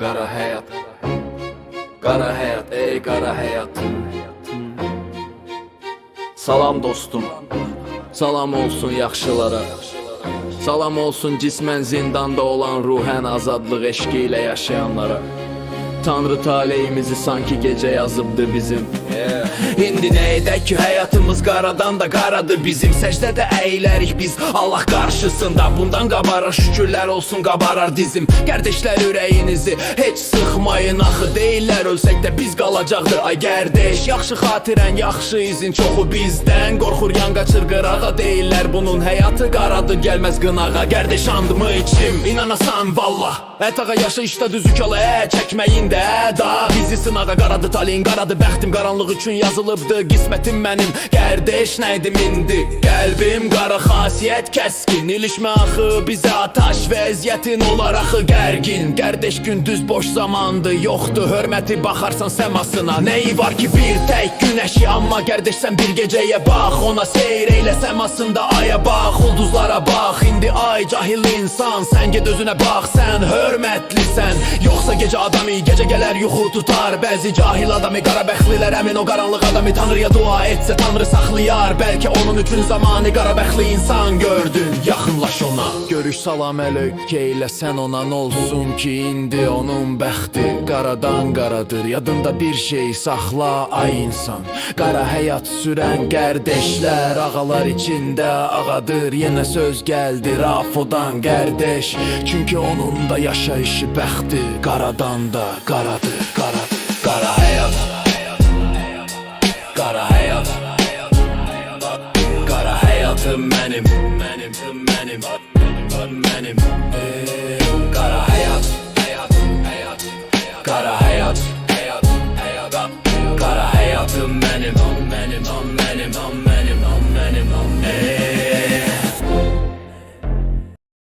Qara həyat, qara həyat, ey qara həyat. Salam dostum, salam olsun yaxşılara. Salam olsun cismən zindanda olan ruhən azadlıq eşqi ilə yaşayanlara. Tanrı taleyimizi sanki gece yazıbdı bizim. İndi nə edək ki həyatımız qaradan da qaradır bizim. Səcdədə əyilərik biz Allah qarşısında. Bundan qabarar şükürlər olsun qabarar dizim. Qardeşlər ürəyinizi heç sıxmayın axı. Deyirlər ölsək də biz qalacaqdır ay qardeş. Yaxşı xatirən yaxşı izin çoxu bizdən. Qorxur yan qaçır qırağa deyirlər bunun həyatı qaradır gəlməz qınağa. Qardeş andımı içim inanasan vallah. Ətağa yaşayışda düzük yola çəkməyin də da. Bizi sınağa qaradı taleyin qaradı bəxtim qaranlıq üçün yazılıbdı qismətim mənim. Qardeş nəydim indi qəlbim qara xasiyyət kəskin. İlişmə axı bizə ataş vəziyyətin olar axı gərgin. Qardeş gündüz boş zamandı yoxdur hörməti baxarsan səmasına. Nəyi var ki bir tək günəşi amma qardeş sən bir gecəyə bax. Ona seyr eylə səmasında aya bax ulduzlara bax. İndi ay cahil insan sən ged özünə bax sən hörmətlisən. Yoxsa gecə adamı gecə gələr yuxu tutar. Bəzi cahil adamı qarabəxlilər əmin o qaranlıq adamı Tanrıya dua etsə Tanrı saxlayar. Bəlkə onun üçün zamanı qarabəxli insan gördün yaxınlaş ona. Görüş salam əlök eylə sən ona nə olsun ki indi onun bəxti qaradan qaradır. Yadında bir şey saxla ay insan. Qara həyat sürən qardeşlər ağalar içində ağadır. Yenə söz gəldi Rafodan qardeş. Çünki onun da yaşayışı bəxti qaradan da qaradır. Qara həyat, qara həyat, qara həyatım mənim, mənim. Qara həyat, qara həyat, qara həyatım